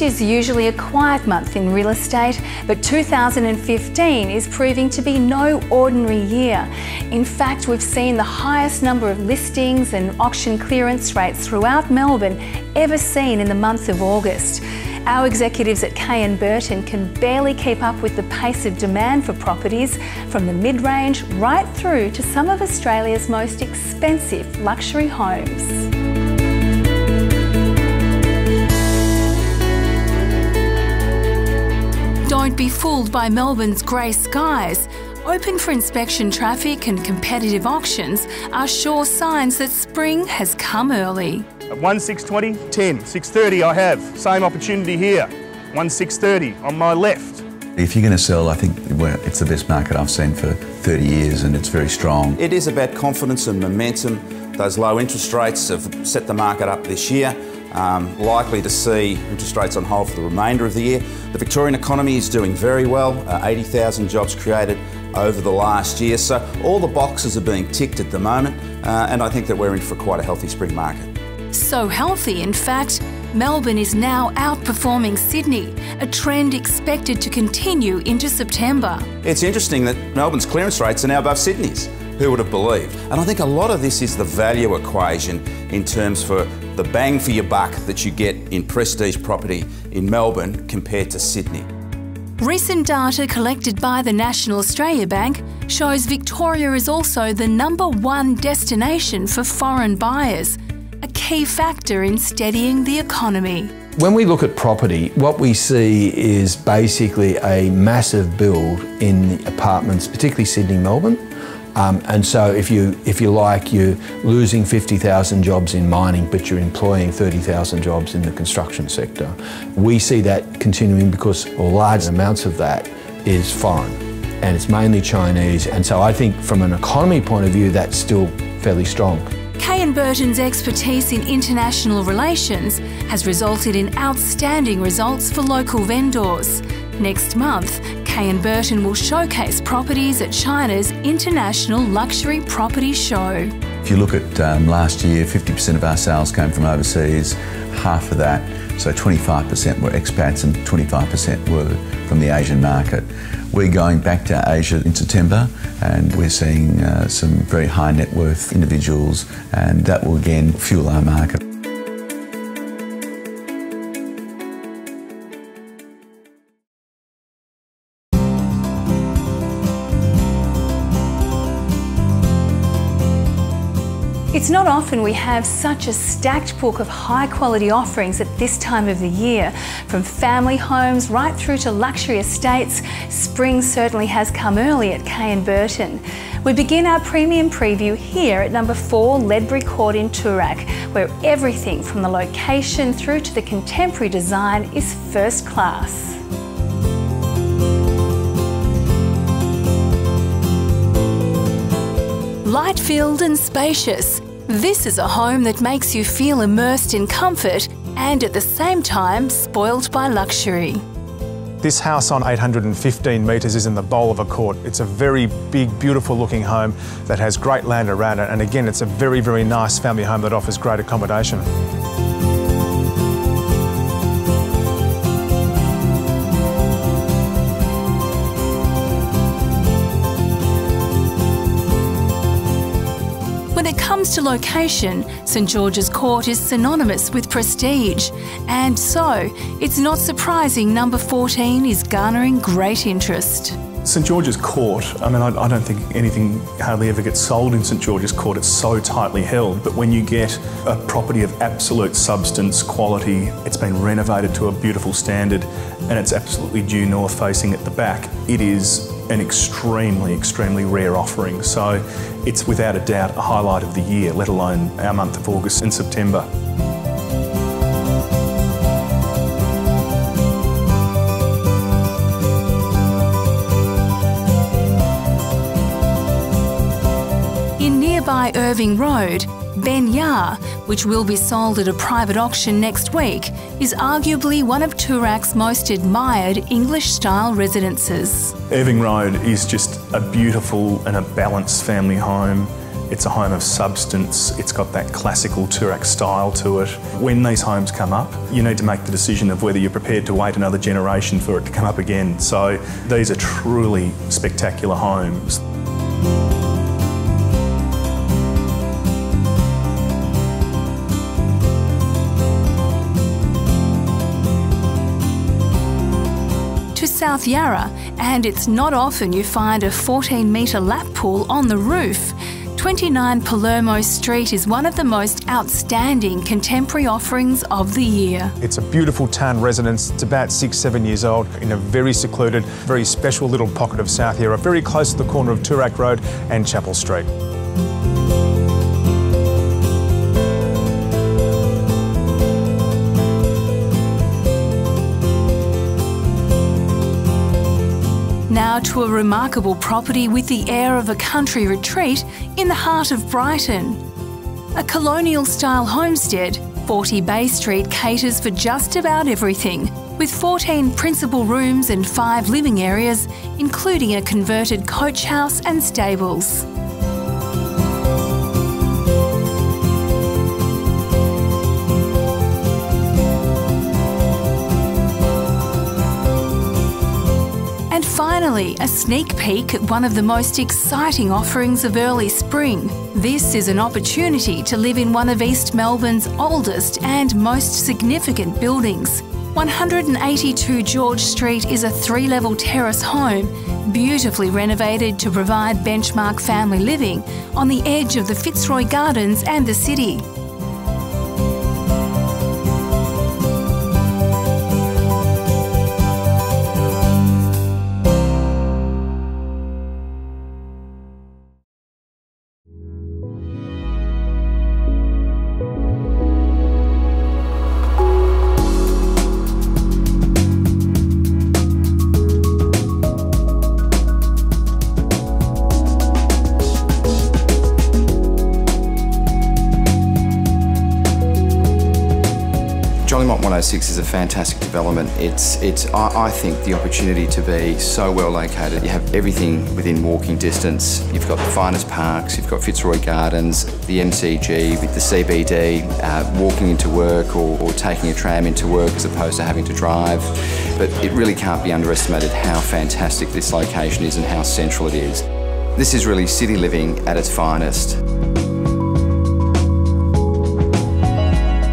August is usually a quiet month in real estate, but 2015 is proving to be no ordinary year. In fact, we've seen the highest number of listings and auction clearance rates throughout Melbourne ever seen in the month of August. Our executives at K&B Burton can barely keep up with the pace of demand for properties, from the mid-range right through to some of Australia's most expensive luxury homes. Don't be fooled by Melbourne's grey skies. Open for inspection traffic and competitive auctions are sure signs that spring has come early. At 1,620, 10, 630 I have. Same opportunity here. 1,630 on my left. If you're going to sell, I think it's the best market I've seen for 30 years and it's very strong. It is about confidence and momentum. Those low interest rates have set the market up this year. Likely to see interest rates on hold for the remainder of the year. The Victorian economy is doing very well, 80,000 jobs created over the last year, so all the boxes are being ticked at the moment, and I think that we're in for quite a healthy spring market. So healthy, in fact, Melbourne is now outperforming Sydney, a trend expected to continue into September. It's interesting that Melbourne's clearance rates are now above Sydney's. Who would have believed? And I think a lot of this is the value equation in terms for the bang for your buck that you get in prestige property in Melbourne compared to Sydney. Recent data collected by the National Australia Bank shows Victoria is also the #1 destination for foreign buyers, a key factor in steadying the economy. When we look at property, what we see is basically a massive build in the apartments, particularly Sydney, Melbourne. And so if you like, you're losing 50,000 jobs in mining, but you're employing 30,000 jobs in the construction sector. We see that continuing because large amounts of that is foreign, and it's mainly Chinese. And so I think from an economy point of view, that's still fairly strong. K&B Burton's expertise in international relations has resulted in outstanding results for local vendors. Next month, K&B Burton will showcase properties at China's International Luxury Property Show. If you look at last year, 50% of our sales came from overseas, half of that, so 25% were expats and 25% were from the Asian market. We're going back to Asia in September and we're seeing some very high net worth individuals, and that will again fuel our market. It's not often we have such a stacked book of high-quality offerings at this time of the year. From family homes right through to luxury estates, spring certainly has come early at K&B Burton. We begin our premium preview here at #4 Ledbury Court in Toorak, where everything from the location through to the contemporary design is first class. Light-filled and spacious, this is a home that makes you feel immersed in comfort and at the same time spoilt by luxury. This house on 815 metres is in the bowl of a court. It's a very big, beautiful looking home that has great land around it, and again, it's a very, very nice family home that offers great accommodation. When it comes to location, St George's Court is synonymous with prestige, and so it's not surprising #14 is garnering great interest. St George's Court, I mean, I don't think anything hardly ever gets sold in St George's Court. It's so tightly held, but when you get a property of absolute substance, quality, it's been renovated to a beautiful standard, and it's absolutely due north facing at the back, it is an extremely, extremely rare offering. So it's without a doubt a highlight of the year, let alone our month of August and September. In nearby Irving Road, Ben Yar, which will be sold at a private auction next week, is arguably one of Toorak's most admired English-style residences. Irving Road is just a beautiful and a balanced family home. It's a home of substance. It's got that classical Toorak style to it. When these homes come up, you need to make the decision of whether you're prepared to wait another generation for it to come up again. So these are truly spectacular homes. To South Yarra, and it's not often you find a 14-metre lap pool on the roof. 29 Palermo Street is one of the most outstanding contemporary offerings of the year. It's a beautiful town residence. It's about 6-7 years old in a very secluded, very special little pocket of South Yarra, very close to the corner of Toorak Road and Chapel Street. Now to a remarkable property with the air of a country retreat in the heart of Brighton. A colonial-style homestead, 40 Bay Street caters for just about everything, with 14 principal rooms and 5 living areas, including a converted coach house and stables. And finally, a sneak peek at one of the most exciting offerings of early spring. This is an opportunity to live in one of East Melbourne's oldest and most significant buildings. 182 George Street is a 3-level terrace home, beautifully renovated to provide benchmark family living on the edge of the Fitzroy Gardens and the city. Jollymont 106 is a fantastic development. I think, the opportunity to be so well located. You have everything within walking distance. You've got the finest parks, you've got Fitzroy Gardens, the MCG with the CBD, walking into work or taking a tram into work as opposed to having to drive. But it really can't be underestimated how fantastic this location is and how central it is. This is really city living at its finest.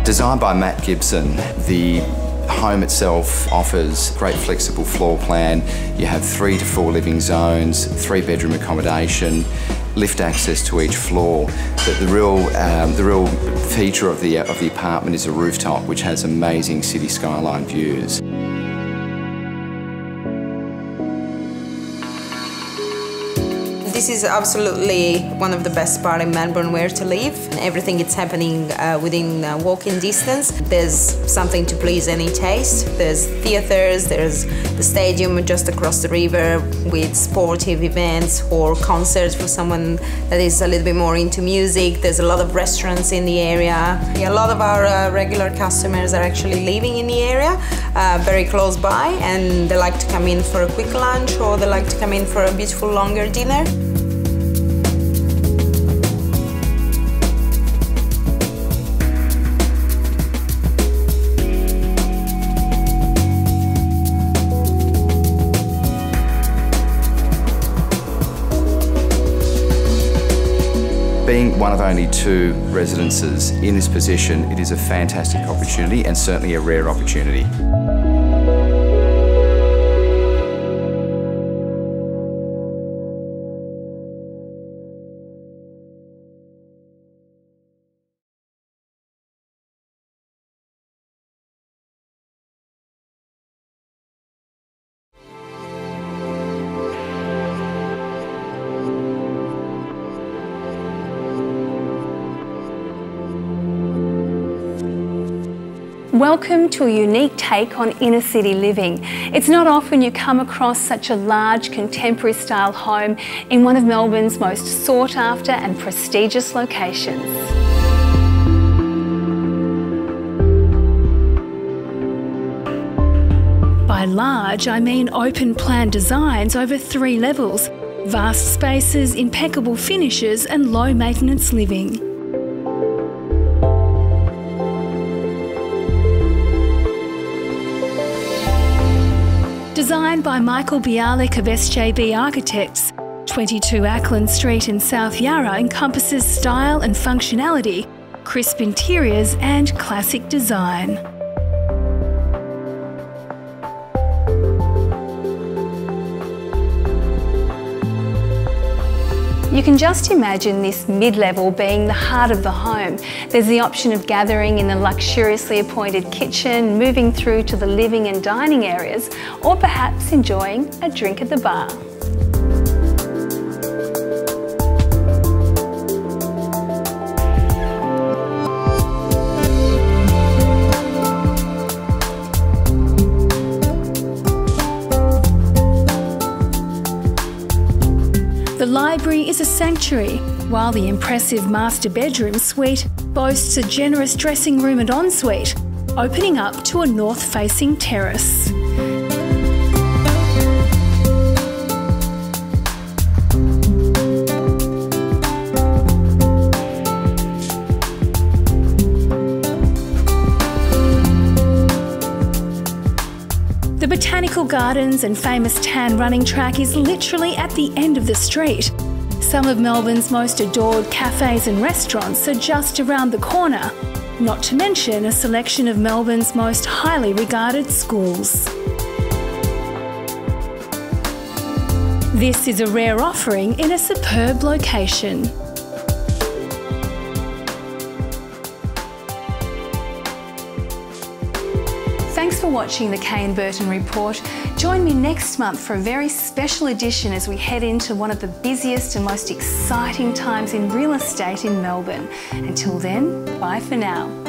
Designed by Matt Gibson, the home itself offers great flexible floor plan. You have 3 to 4 living zones, 3-bedroom accommodation, lift access to each floor. But the real feature of the apartment is a rooftop, which has amazing city skyline views. This is absolutely one of the best parts in Melbourne where to live. Everything is happening within walking distance. There's something to please any taste. There's theatres, there's the stadium just across the river with sportive events or concerts for someone that is a little bit more into music. There's a lot of restaurants in the area. A lot of our regular customers are actually living in the area, very close by, and they like to come in for a quick lunch or they like to come in for a beautiful longer dinner. Being one of only 2 residences in this position, it is a fantastic opportunity and certainly a rare opportunity. Welcome to a unique take on inner city living. It's not often you come across such a large contemporary style home in one of Melbourne's most sought after and prestigious locations. By large, I mean open plan designs over 3 levels. Vast spaces, impeccable finishes and low maintenance living. Designed by Michael Bialik of SJB Architects, 22 Ackland Street in South Yarra encompasses style and functionality, crisp interiors and classic design. You can just imagine this mid-level being the heart of the home. There's the option of gathering in the luxuriously appointed kitchen, moving through to the living and dining areas, or perhaps enjoying a drink at the bar. The library is a sanctuary, while the impressive master bedroom suite boasts a generous dressing room and ensuite, opening up to a north-facing terrace. The Botanical Gardens and famous tan running track is literally at the end of the street. Some of Melbourne's most adored cafes and restaurants are just around the corner, not to mention a selection of Melbourne's most highly regarded schools. This is a rare offering in a superb location. Thanks for watching the K&B Report. Join me next month for a very special edition as we head into one of the busiest and most exciting times in real estate in Melbourne. Until then, bye for now.